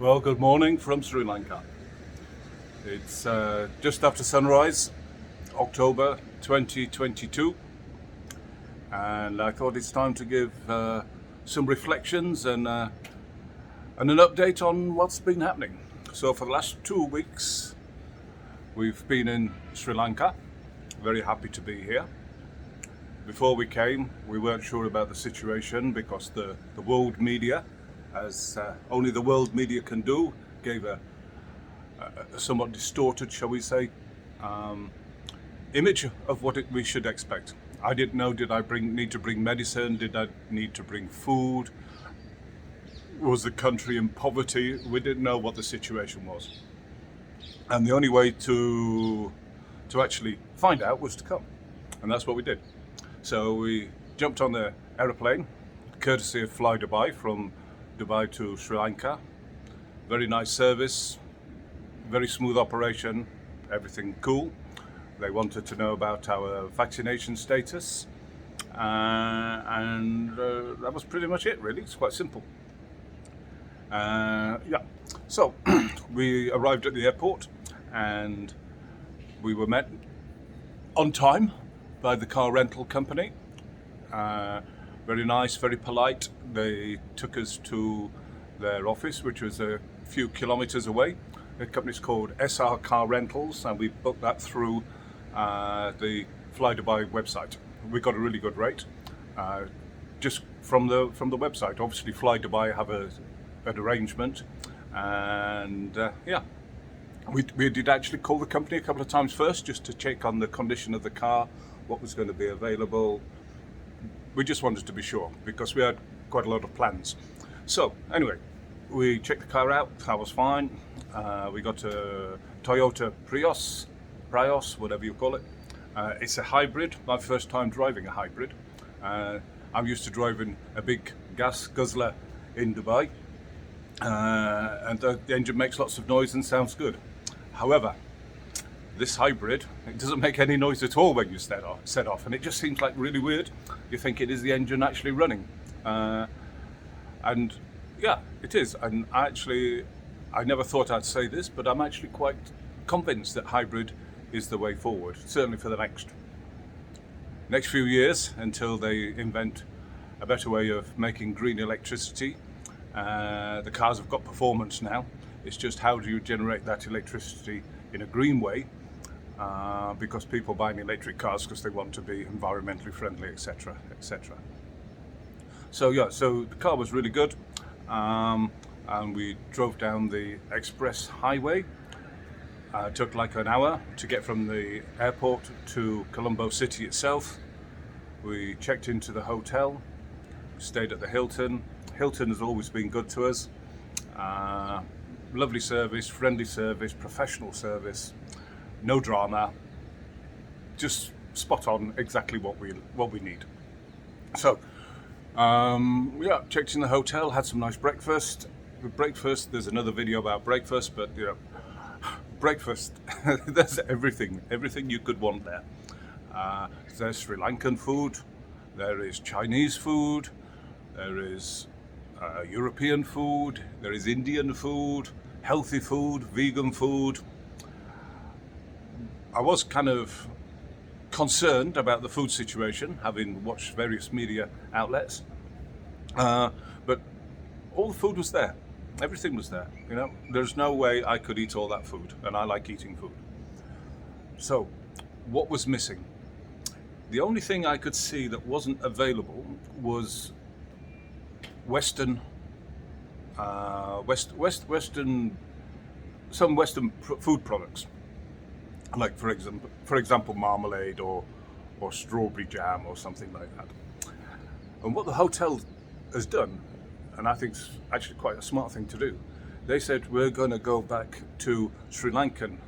Well, good morning from Sri Lanka. It's just after sunrise, October 2022, and I thought it's time to give some reflections and an update on what's been happening. So for the last 2 weeks, we've been in Sri Lanka. Very happy to be here. Before we came, we weren't sure about the situation because the world media, as only the world media can do, gave a somewhat distorted, shall we say, image of what we should expect. I didn't know, did I need to bring medicine? Did I need to bring food? Was the country in poverty? We didn't know what the situation was. And the only way to actually find out was to come. And that's what we did. So we jumped on the aeroplane, courtesy of Fly Dubai, from Dubai to Sri Lanka. Very nice service, very smooth operation, everything cool. They wanted to know about our vaccination status, and that was pretty much it, really. It's quite simple. So we arrived at the airport and we were met on time by the car rental company. Very nice, very polite. They took us to their office, which was a few kilometers away. The company's called SR Car Rentals, and we booked that through the Fly Dubai website. We got a really good rate, just from the website. Obviously, Fly Dubai have an arrangement, and we did actually call the company a couple of times first, just to check on the condition of the car, what was going to be available. We just wanted to be sure because we had quite a lot of plans. So anyway, we checked the car out. The car was fine. We got a Toyota Prius, whatever you call it. It's a hybrid. My first time driving a hybrid. I'm used to driving a big gas guzzler in Dubai, and the engine makes lots of noise and sounds good. However, this hybrid, it doesn't make any noise at all when you set off, and it just seems like really weird. You think it is the engine actually running, and yeah, it is. And I never thought I'd say this, but I'm actually quite convinced that hybrid is the way forward, certainly for the next few years, until they invent a better way of making green electricity. The cars have got performance now. It's just how do you generate that electricity in a green way, because people buying electric cars because they want to be environmentally friendly, etc., etc. So the car was really good, and we drove down the express highway. It took like an hour to get from the airport to Colombo city itself. We checked into the hotel, stayed at the Hilton. Hilton has always been good to us. Lovely service, friendly service, professional service, no drama, just spot on, exactly what we need. So checked in the hotel, had some nice breakfast. Breakfast, there's another video about breakfast, but breakfast, there's everything you could want there. There's Sri Lankan food, there is Chinese food, there is European food, there is Indian food, healthy food, vegan food. I was kind of concerned about the food situation, having watched various media outlets, but all the food was there. Everything was there. There's no way I could eat all that food, and I like eating food. So, what was missing? The only thing I could see that wasn't available was Western food products, like for example marmalade or strawberry jam or something like that. And what the hotel has done, and I think it's actually quite a smart thing to do, they said we're going to go back to Sri Lankan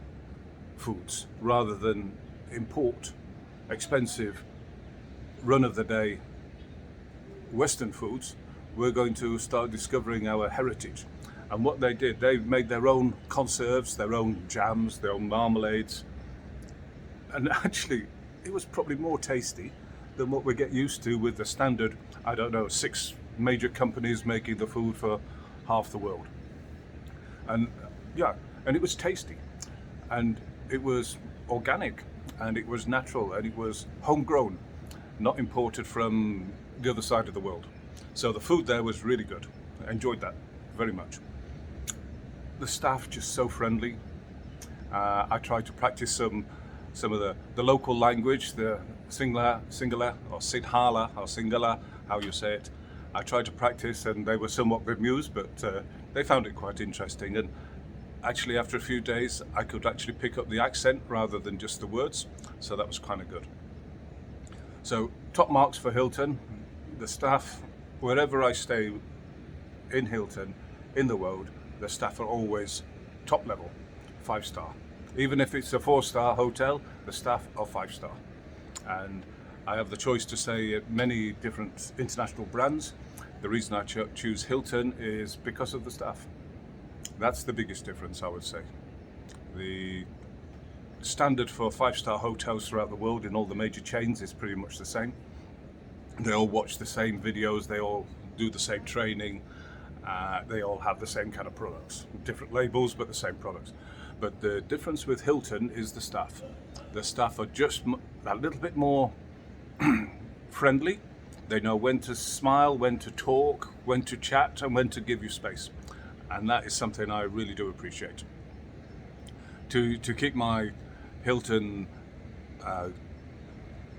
foods rather than import expensive run-of-the-day Western foods. We're going to start discovering our heritage. And what they did, they made their own conserves, their own jams, their own marmalades. And actually, it was probably more tasty than what we get used to with the standard, 6 major companies making the food for half the world. And yeah, and it was tasty, and it was organic, and it was natural, and it was homegrown, not imported from the other side of the world. So the food there was really good. I enjoyed that very much. The staff just so friendly. I tried to practice some of the local language, the Sinhala or Sinhala, how you say it. I tried to practice, and they were somewhat bemused, but they found it quite interesting. And actually, after a few days, I could actually pick up the accent rather than just the words, so that was kind of good. So top marks for Hilton. The staff, wherever I stay in Hilton, in the world, the staff are always top level, 5-star. Even if it's a 4-star hotel, the staff are 5-star. And I have the choice to stay at many different international brands. The reason I choose Hilton is because of the staff. That's the biggest difference, I would say. The standard for 5-star hotels throughout the world in all the major chains is pretty much the same. They all watch the same videos, they all do the same training, they all have the same kind of products. Different labels, but the same products. But the difference with Hilton is the staff. The staff are just a little bit more friendly. They know when to smile, when to talk, when to chat, and when to give you space. And that is something I really do appreciate. To keep my Hilton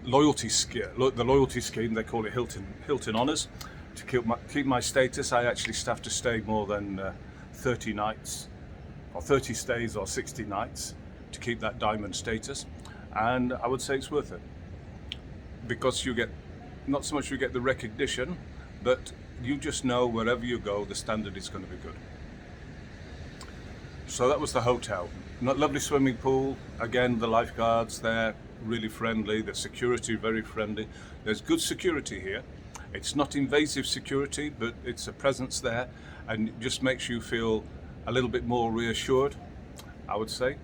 loyalty scheme, they call it Hilton Honors. To keep my status, I actually have to stay more than 30 nights, or 30 stays, or 60 nights to keep that diamond status. And I would say it's worth it, because you get, not so much you get the recognition, but you just know wherever you go, the standard is going to be good. So that was the hotel. Lovely swimming pool. Again, the lifeguards there, really friendly. The security, very friendly. There's good security here. It's not invasive security, but it's a presence there, and it just makes you feel a little bit more reassured, I would say.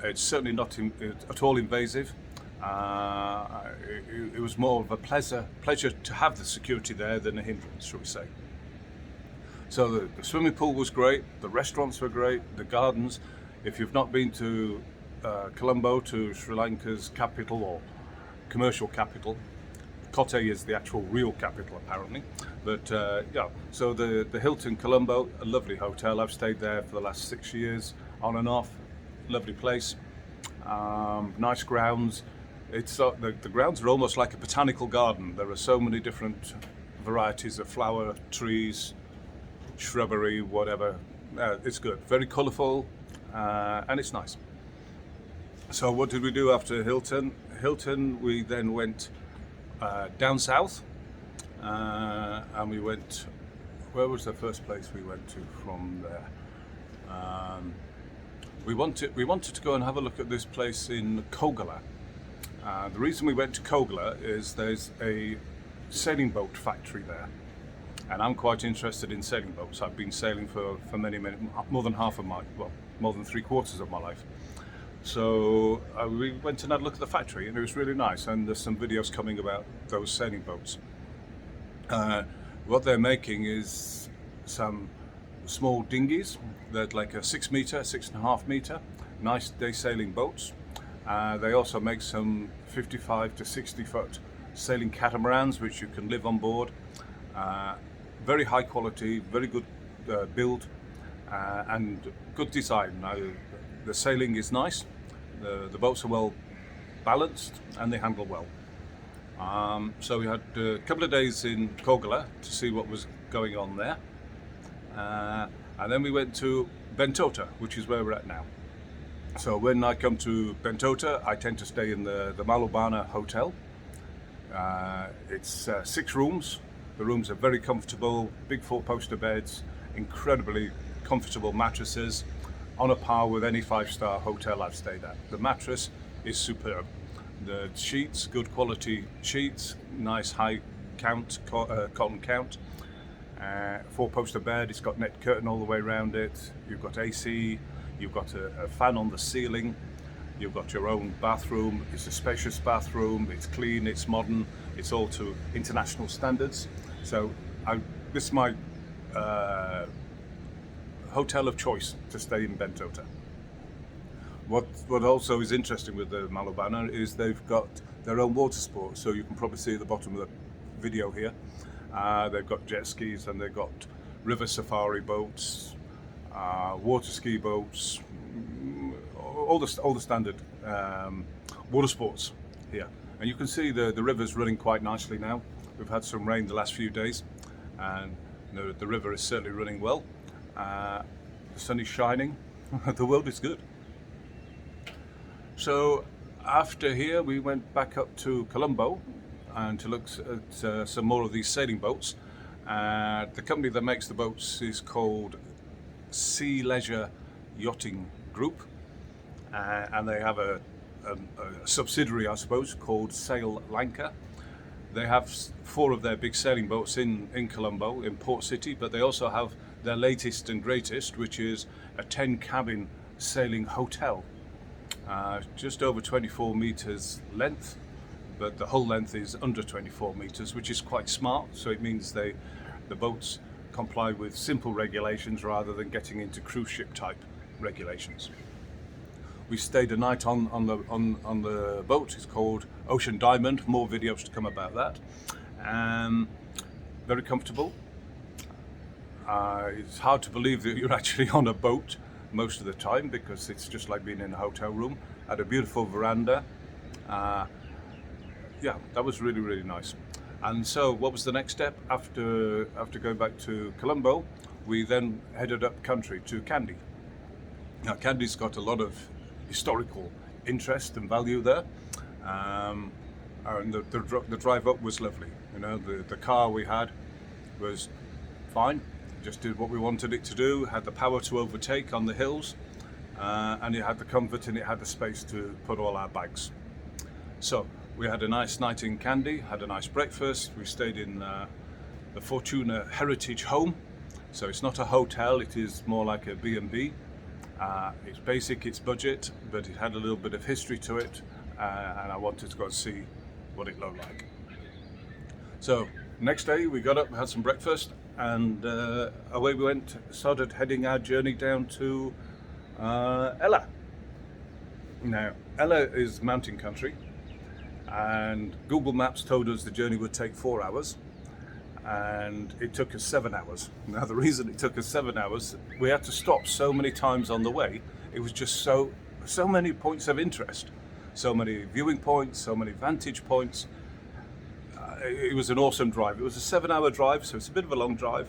It's certainly not at all invasive. It was more of a pleasure to have the security there than a hindrance, shall we say. So the swimming pool was great, the restaurants were great, the gardens. If you've not been to Colombo, to Sri Lanka's capital or commercial capital, Kotte is the actual real capital apparently. But yeah, so the Hilton Colombo, a lovely hotel. I've stayed there for the last 6 years, on and off. Lovely place, nice grounds. It's the grounds are almost like a botanical garden. There are so many different varieties of flower, trees, shrubbery, whatever. It's good, very colourful, and it's nice. So what did we do after Hilton? Hilton, we then went down south, and we went, where was the first place we went to from there? We wanted to go and have a look at this place in Koggala. The reason we went to Koggala is there's a sailing boat factory there, and I'm quite interested in sailing boats. I've been sailing for many, more than half of my, well, more than 3/4 of my life. So we went and had a look at the factory, and it was really nice, and there's some videos coming about those sailing boats. What they're making is some small dinghies. They're like a 6 meter, 6.5 meter, nice day sailing boats. They also make some 55 to 60 foot sailing catamarans, which you can live on board. Very high quality, very good build, and good design. The sailing is nice, the boats are well balanced, and they handle well. So we had a couple of days in Koggala to see what was going on there. And then we went to Bentota, which is where we're at now. So when I come to Bentota, I tend to stay in the Malubana Hotel. It's 6 rooms. The rooms are very comfortable, big 4-poster beds, incredibly comfortable mattresses, on a par with any 5-star hotel I've stayed at. The mattress is superb. The sheets, good quality sheets, nice high count, cotton count. 4-poster bed, it's got net curtain all the way around it. You've got AC, you've got a fan on the ceiling, you've got your own bathroom. It's a spacious bathroom, it's clean, it's modern, it's all to international standards. So this is my hotel of choice to stay in Bentota. What also is interesting with the Malobana is they've got their own water sports, so you can probably see at the bottom of the video here. They've got jet skis and they've got river safari boats, water ski boats, all the standard water sports here. And you can see the river's running quite nicely now. We've had some rain the last few days, and the river is certainly running well. The sun is shining. The world is good. So after here, we went back up to Colombo and to look at some more of these sailing boats. The company that makes the boats is called Sea Leisure Yachting Group, and they have a subsidiary, I suppose, called Sri Lanka. They have 4 of their big sailing boats in Colombo, in Port City, but they also have their latest and greatest, which is a 10-cabin sailing hotel. Just over 24 meters length, but the whole length is under 24 meters, which is quite smart. So it means the boats comply with simple regulations rather than getting into cruise ship type regulations. We stayed a night on the boat. It's called Ocean Diamond. More videos to come about that. Very comfortable. It's hard to believe that you're actually on a boat most of the time, because it's just like being in a hotel room. Had a beautiful veranda. Yeah, that was really, really nice. And so what was the next step? After going back to Colombo, we then headed up country to Kandy. Now Kandy's got a lot of historical interest and value there, and the drive up was lovely. The car we had was fine, just did what we wanted it to do, had the power to overtake on the hills, and it had the comfort and it had the space to put all our bags. So we had a nice night in Kandy, had a nice breakfast. We stayed in the Fortuna Heritage Home, so it's not a hotel, it is more like a B&B. It's basic, it's budget, but it had a little bit of history to it, and I wanted to go and see what it looked like. So next day we got up, had some breakfast, and away we went, started heading our journey down to Ella. Now, Ella is mountain country, and Google Maps told us the journey would take 4 hours, and it took us 7 hours. Now, the reason it took us 7 hours, we had to stop so many times on the way. It was just so many points of interest, so many viewing points, so many vantage points. It was an awesome drive. It was a 7-hour drive, so it's a bit of a long drive,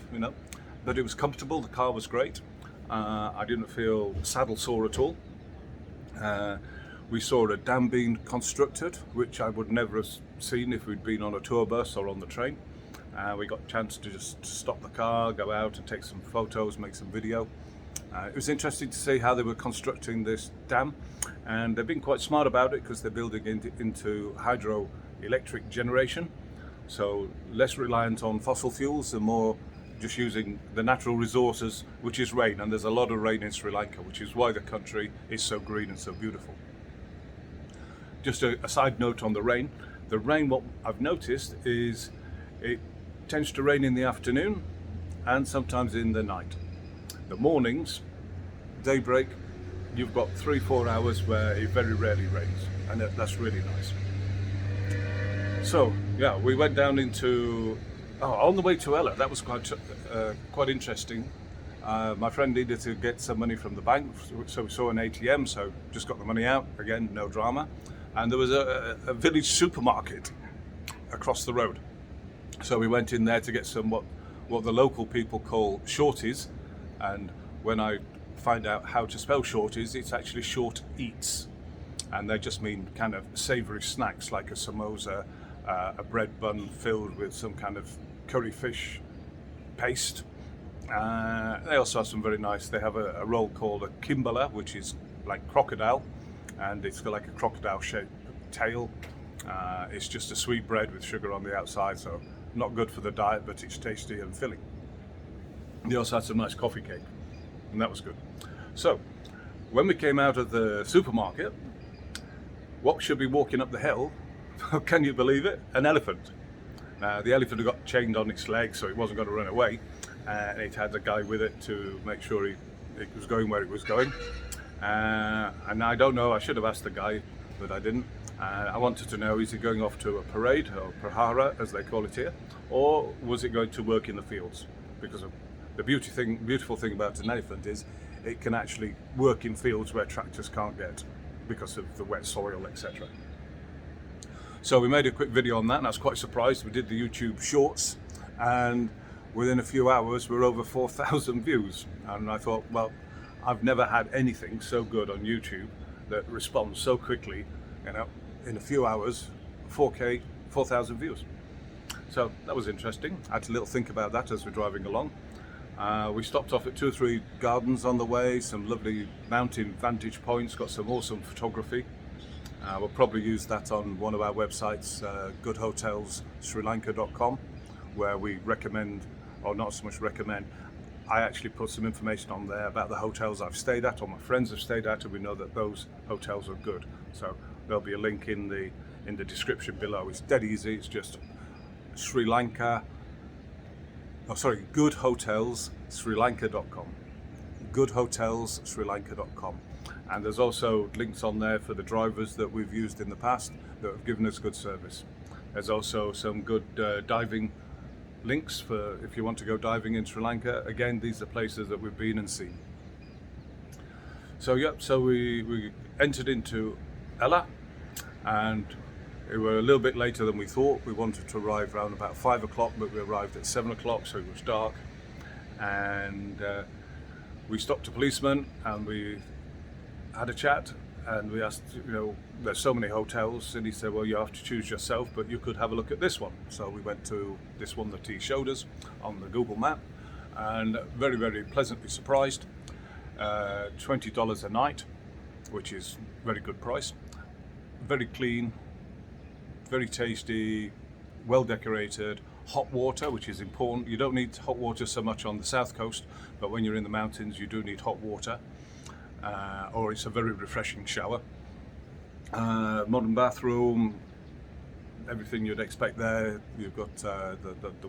but it was comfortable. The car was great. I didn't feel saddle sore at all. We saw a dam being constructed, which I would never have seen if we'd been on a tour bus or on the train. We got a chance to just stop the car, go out and take some photos, make some video. It was interesting to see how they were constructing this dam, and they've been quite smart about it because they're building into hydroelectric generation, so less reliant on fossil fuels and more just using the natural resources, which is rain, and there's a lot of rain in Sri Lanka, which is why the country is so green and so beautiful. Just a side note on the rain, what I've noticed is it tends to rain in the afternoon and sometimes in the night. The mornings, daybreak, you've got 3-4 hours where it very rarely rains, and that's really nice. So yeah, we went down into, on the way to Ella, that was quite interesting. My friend needed to get some money from the bank, so we saw an ATM, so just got the money out, again, no drama. And there was a village supermarket across the road. So we went in there to get some what the local people call shorties, and when I find out how to spell shorties, it's actually short eats, and they just mean kind of savoury snacks like a samosa, a bread bun filled with some kind of curry fish paste. They also have some very nice, they have a roll called a Koggala, which is like crocodile, and it's got like a crocodile shaped tail. It's just a sweet bread with sugar on the outside, so not good for the diet, but it's tasty and filling. They also had some nice coffee cake, and that was good. So when we came out of the supermarket, what should be walking up the hill, can you believe it? An elephant. The elephant had got chained on its leg, so it wasn't going to run away, and it had a guy with it to make sure he it was going where it was going. And I don't know, I should have asked the guy, but I didn't. I wanted to know, is he going off to a parade, or prahara as they call it here, or was it going to work in the fields? Because of the beautiful thing about an elephant is it can actually work in fields where tractors can't get because of the wet soil, etc. So we made a quick video on that, and I was quite surprised. We did the YouTube shorts, and within a few hours we're over 4,000 views. And I thought, well, I've never had anything so good on YouTube that responds so quickly, you know, in a few hours, 4K, 4,000 views. So that was interesting. I had a little think about that as we're driving along. We stopped off at 2 or 3 gardens on the way, some lovely mountain vantage points, got some awesome photography. We'll probably use that on one of our websites, goodhotelsSriLanka.com, where we recommend, or not so much recommend, I actually put some information on there about the hotels I've stayed at, or my friends have stayed at, and we know that those hotels are good. So there'll be a link in the description below. It's dead easy. It's just Sri Lanka. Oh, sorry, goodhotelsSriLanka.com. GoodhotelsSriLanka.com. And there's also links on there for the drivers that we've used in the past that have given us good service. There's also some good diving links for if you want to go diving in Sri Lanka. Again, these are places that we've been and seen. So yeah, so we entered into Ella, and we were a little bit later than we thought. We wanted to arrive around about 5 o'clock, but we arrived at 7 o'clock, so it was dark. And we stopped a policeman and we had a chat, and we asked, you know, there's so many hotels, and he said, well, you have to choose yourself, but you could have a look at this one. So we went to this one that he showed us on the Google map, and very, very pleasantly surprised. $20 a night, which is very good price. Very clean, very tasty, well decorated. Hot water, which is important. You don't need hot water so much on the south coast, but when you're in the mountains you do need hot water, or it's a very refreshing shower. Modern bathroom, everything you'd expect there. You've got the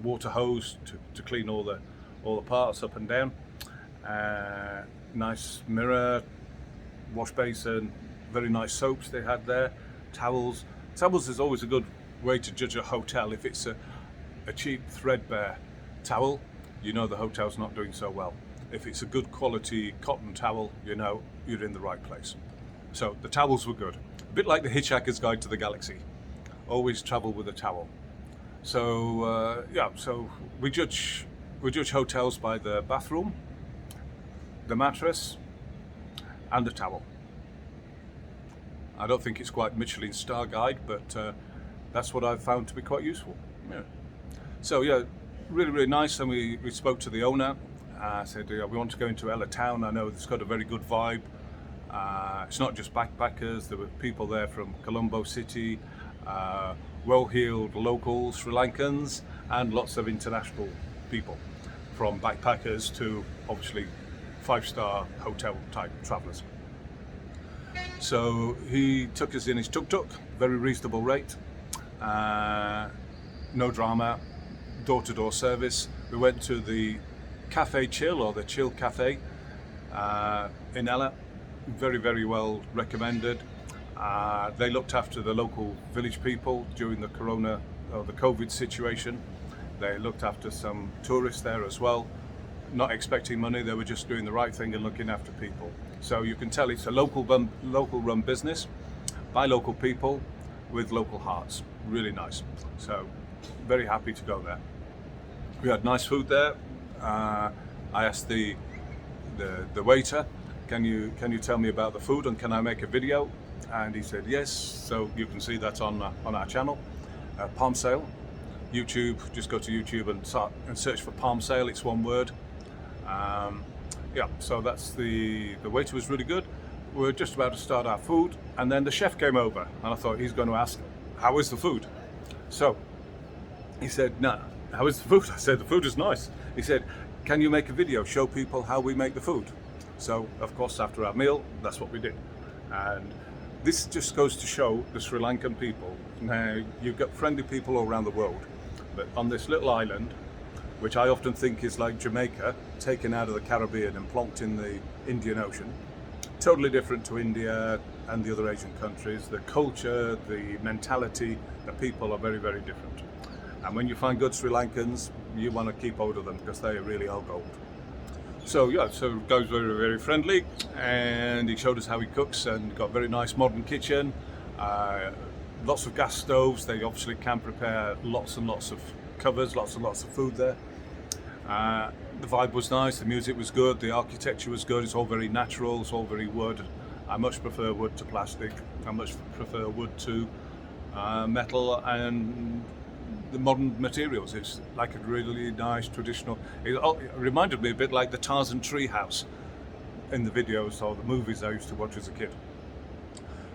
water hose to clean all the parts up and down. Nice mirror, wash basin, very nice soaps they had there. Towels is always a good way to judge a hotel. If it's a cheap threadbare towel, you know the hotel's not doing so well. If it's a good quality cotton towel, you know you're in the right place. So the towels were good. A bit like the Hitchhiker's Guide to the Galaxy. Always travel with a towel. So yeah, so we judge hotels by the bathroom, the mattress, and the towel. I don't think it's quite Michelin star guide, but that's what I've found to be quite useful. Yeah. So yeah, really, really nice. And we spoke to the owner. I said, we want to go into Ella town. I know it's got a very good vibe. It's not just backpackers. There were people there from Colombo city, well-heeled local Sri Lankans, and lots of international people, from backpackers to obviously 5-star hotel type travelers. So he took us in his tuk-tuk, very reasonable rate, no drama, door-to-door service. We went to the Cafe Chill, or the Chill Cafe in Ella. Very, very well recommended. They looked after the local village people during the corona or the COVID situation. They looked after some tourists there as well. Not expecting money, they were just doing the right thing and looking after people. So you can tell it's a local run business by local people with local hearts. Really nice. So very happy to go there. We had nice food there. I asked the waiter, can you tell me about the food and can I make a video? And he said yes. So you can see that on our channel, Palm Sale, YouTube. Just go to YouTube and search for Palm Sale. It's one word. Yeah, so that's the waiter was really good. We were just about to start our food, and then the chef came over, and I thought he's going to ask, how is the food? So he said, no, how is the food? I said, the food is nice. He said, can you make a video, show people how we make the food? So of course, after our meal, that's what we did. And this just goes to show the Sri Lankan people. Now, you've got friendly people all around the world, but on this little island, which I often think is like Jamaica, taken out of the Caribbean and plonked in the Indian Ocean. Totally different to India and the other Asian countries. The culture, the mentality, the people are very, very different. And when you find good Sri Lankans, you want to keep hold of them because they really are gold. So yeah, so the guy was very, very friendly, and he showed us how he cooks, and got a very nice modern kitchen, lots of gas stoves. They obviously can prepare lots and lots of covers, lots and lots of food there. The vibe was nice, the music was good, the architecture was good. It's all very natural, it's all very wood. I much prefer wood to plastic. I much prefer wood to metal and the modern materials. It's like a really nice traditional. It reminded me a bit like the Tarzan tree house in the videos or the movies I used to watch as a kid.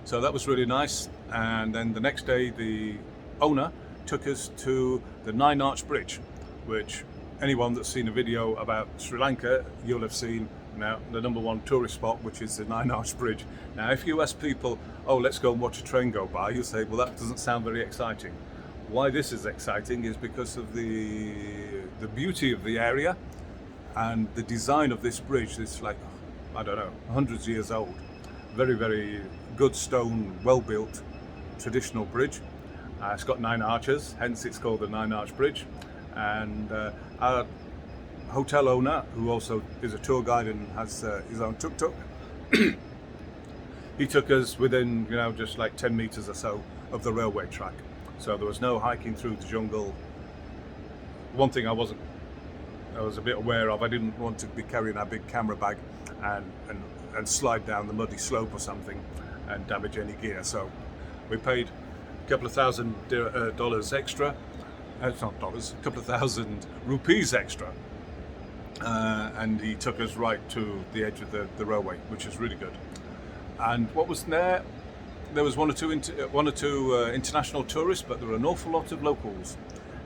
So that was really nice. And then the next day, the owner took us to the Nine Arch Bridge, which anyone that's seen a video about Sri Lanka, you'll have seen now the number one tourist spot, which is the Nine Arch Bridge. Now, if you ask people, oh, let's go and watch a train go by, you'll say, well, that doesn't sound very exciting. Why this is exciting is because of the beauty of the area and the design of this bridge. It's like, I don't know, hundreds of years old. Very, very good stone, well-built, traditional bridge. It's got 9 arches, hence it's called the Nine Arch Bridge. And our hotel owner, who also is a tour guide and has his own tuk-tuk, he took us within, just like 10 meters or so of the railway track. So there was no hiking through the jungle. One thing I was a bit aware of, I didn't want to be carrying a big camera bag and slide down the muddy slope or something and damage any gear. So we paid a couple of $1,000 extra. It's not dollars, a couple of thousand rupees extra. And he took us right to the edge of the railway, which is really good. And what was there? There was one or two international tourists, but there were an awful lot of locals.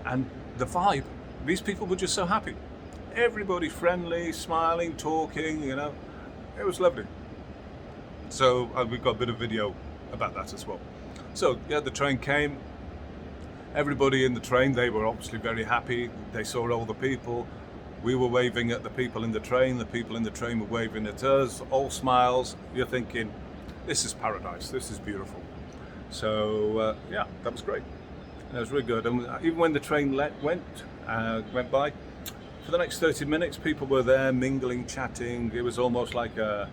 And the vibe, these people were just so happy. Everybody friendly, smiling, talking, it was lovely. So we've got a bit of video about that as well. So yeah, the train came. Everybody in the train, they were obviously very happy. They saw all the people. We were waving at the people in the train. The people in the train were waving at us, all smiles. You're thinking, this is paradise, this is beautiful. So yeah, that was great. It was really good. And even when the train went by, for the next 30 minutes, people were there mingling, chatting. It was almost like a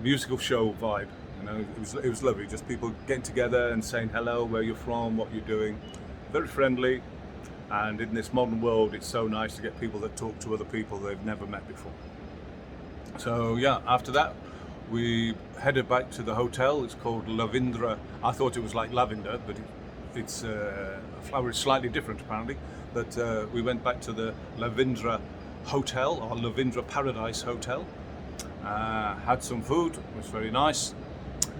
musical show vibe. It was lovely, just people getting together and saying hello, where you're from, what you're doing. Very friendly. And in this modern world, it's so nice to get people that talk to other people they've never met before. So yeah, after that, we headed back to the hotel. It's called Lavindra. I thought it was like lavender, but it's a flower is slightly different apparently. But we went back to the Lavindra Hotel, or Lavindra Paradise Hotel. Had some food, it was very nice.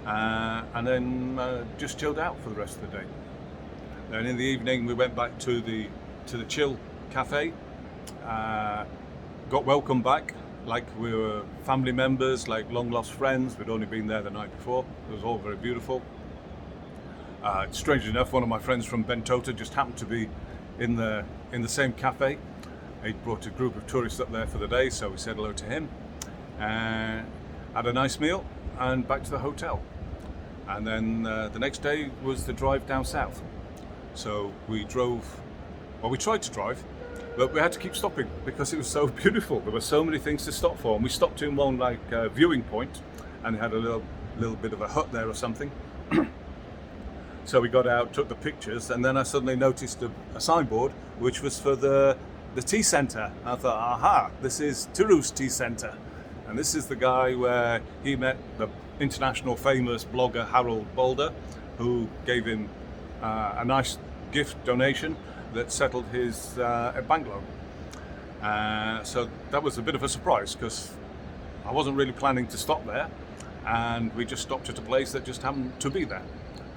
And then just chilled out for the rest of the day. Then in the evening we went back to the Chill Cafe. Got welcomed back like we were family members, like long lost friends. We'd only been there the night before. It was all very beautiful. Strangely enough, one of my friends from Bentota just happened to be in the same cafe. He brought a group of tourists up there for the day, so we said hello to him. Had a nice meal and back to the hotel. And then the next day was the drive down south. So we tried to drive, but we had to keep stopping because it was so beautiful. There were so many things to stop for, and we stopped in one viewing point, and they had a little bit of a hut there or something. So we got out, took the pictures, and then I suddenly noticed a signboard which was for the tea centre. I thought, aha, this is Turu's tea centre, and this is the guy where he met the international famous blogger Harold Balder, who gave him a nice gift donation that settled his bank loan. So that was a bit of a surprise because I wasn't really planning to stop there, and we just stopped at a place that just happened to be there,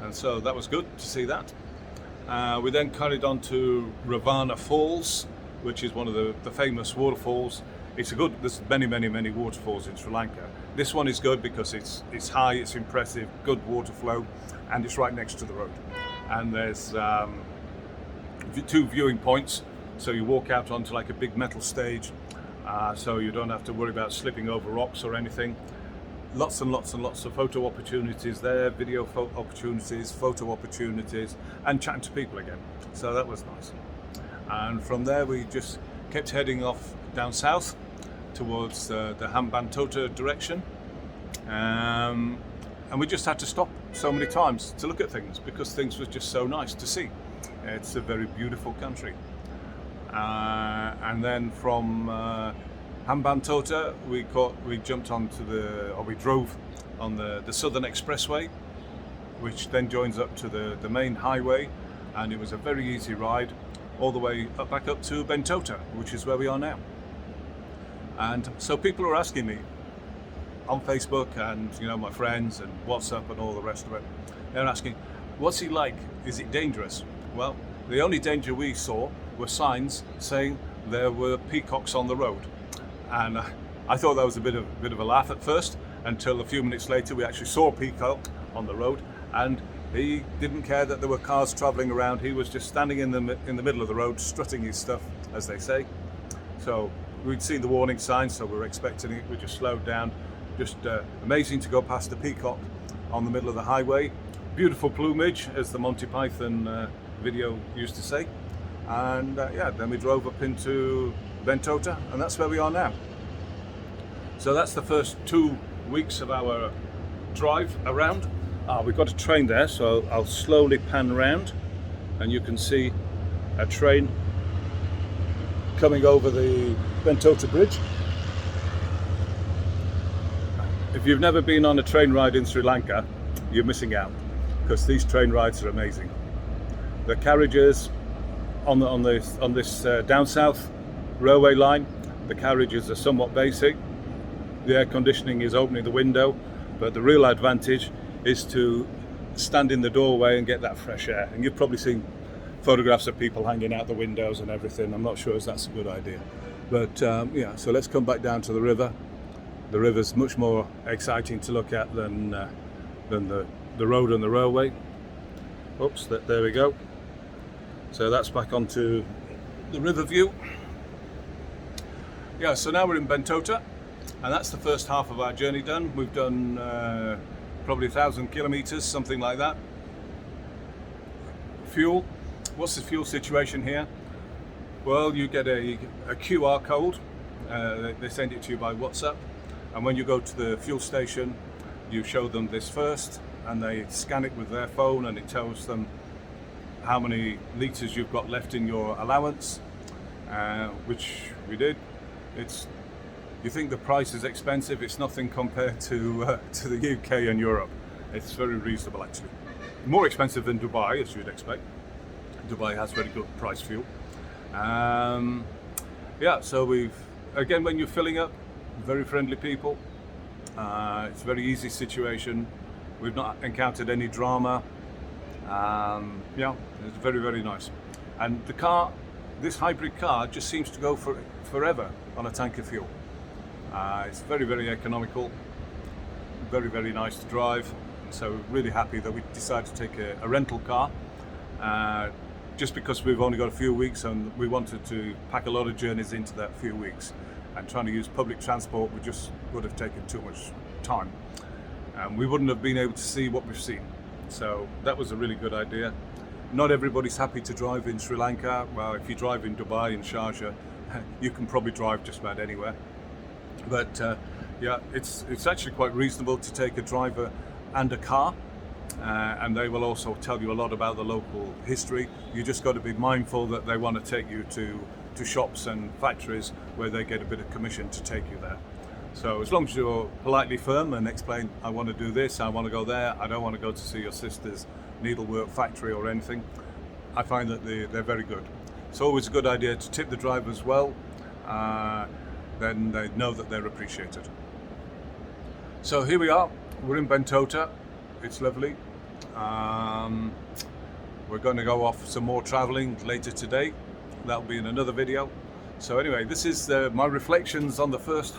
and so that was good to see that. We then carried on to Ravana Falls, which is one of the famous waterfalls. There's many waterfalls in Sri Lanka. This one is good because it's high, it's impressive, good water flow, and it's right next to the road. And there's 2 viewing points, so you walk out onto like a big metal stage, so you don't have to worry about slipping over rocks or anything. Lots and lots and lots of photo opportunities there, video opportunities, photo opportunities, and chatting to people again. So that was nice. And from there we just kept heading off down south towards the Bentota direction. And we just had to stop so many times to look at things because things were just so nice to see. It's a very beautiful country. And then from Bentota we jumped onto we drove on the Southern Expressway, which then joins up to the main highway, and it was a very easy ride all the way back up to Bentota, which is where we are now. And so people are asking me on Facebook and my friends and WhatsApp and all the rest of it, they're asking, what's he like? Is it dangerous? Well, the only danger we saw were signs saying there were peacocks on the road. And I thought that was a bit of a laugh at first, until a few minutes later we actually saw a peacock on the road, and he didn't care that there were cars travelling around. He was just standing in the middle of the road, strutting his stuff, as they say. So we'd seen the warning signs, so we were expecting it. We just slowed down. Just amazing to go past the peacock on the middle of the highway. Beautiful plumage, as the Monty Python video used to say. And then we drove up into Bentota, and that's where we are now. So that's the first 2 weeks of our drive around. We've got a train there, so I'll slowly pan round, and you can see a train coming over the Bentota bridge. If you've never been on a train ride in Sri Lanka, you're missing out, because these train rides are amazing. The carriages on this down south railway line, the carriages are somewhat basic. The air conditioning is opening the window, but the real advantage is to stand in the doorway and get that fresh air. And you've probably seen photographs of people hanging out the windows and everything. I'm not sure if that's a good idea, but so let's come back down to the river. The river's much more exciting to look at than the road and the railway. Oops, there we go. So that's back onto the river view. Yeah, so now we're in Bentota, and that's the first half of our journey done. We've done probably 1,000 kilometers, something like that. Fuel. What's the fuel situation here? Well, you get a QR code. They send it to you by WhatsApp, and when you go to the fuel station, you show them this first, and they scan it with their phone, and it tells them how many litres you've got left in your allowance, which we did. You think the price is expensive? It's nothing compared to the UK and Europe. It's very reasonable, actually. More expensive than Dubai, as you'd expect. Dubai has very good price fuel. So when you're filling up, very friendly people. It's a very easy situation. We've not encountered any drama. It's very, very nice. And the car, this hybrid car, just seems to go for forever on a tank of fuel. It's very, very economical, very, very nice to drive. So really happy that we decided to take a rental car, just because we've only got a few weeks and we wanted to pack a lot of journeys into that few weeks. And trying to use public transport would have taken too much time. We wouldn't have been able to see what we've seen. So that was a really good idea. Not everybody's happy to drive in Sri Lanka. Well, if you drive in Dubai and Sharjah, you can probably drive just about anywhere. But it's actually quite reasonable to take a driver and a car, and they will also tell you a lot about the local history. You just got to be mindful that they want to take you to shops and factories where they get a bit of commission to take you there. So as long as you're politely firm and explain, I want to do this, I want to go there, I don't want to go to see your sister's needlework factory or anything, I find that they're very good. It's always a good idea to tip the drivers well, then they know that they're appreciated. So here we are, we're in Bentota, it's lovely. We're going to go off some more travelling later today. That'll be in another video. So anyway, this is my reflections on the first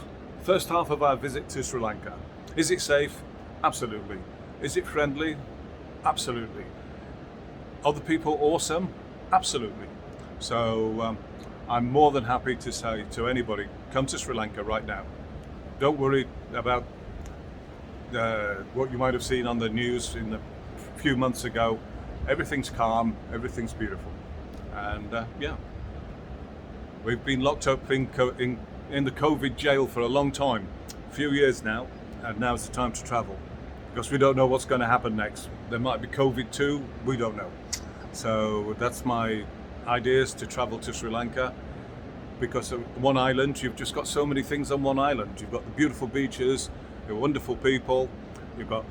half of our visit to Sri Lanka. Is it safe? Absolutely. Is it friendly? Absolutely. Are the people awesome? Absolutely. So I'm more than happy to say to anybody, come to Sri Lanka right now. Don't worry about what you might have seen on the news in a few months ago. Everything's calm, everything's beautiful. And yeah, we've been locked up in the COVID jail for a long time, a few years now, and now's the time to travel. Because we don't know what's going to happen next. There might be COVID too, we don't know. So that's my ideas, to travel to Sri Lanka, because of one island, you've just got so many things on one island. You've got the beautiful beaches, the wonderful people, you've got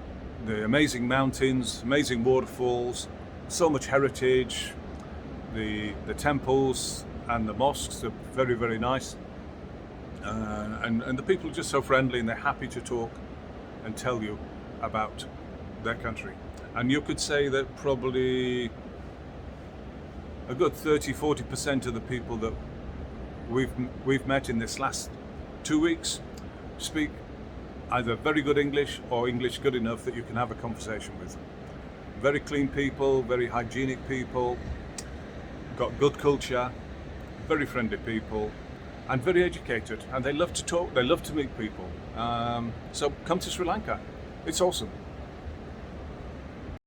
the amazing mountains, amazing waterfalls, so much heritage, the temples and the mosques are very, very nice. And the people are just so friendly, and they're happy to talk and tell you about their country. And you could say that probably a good 30-40% of the people that we've met in this last 2 weeks speak either very good English or English good enough that you can have a conversation with them. Very clean people, very hygienic people, got good culture, very friendly people, and very educated, and they love to talk, they love to meet people. So come to Sri Lanka, it's awesome.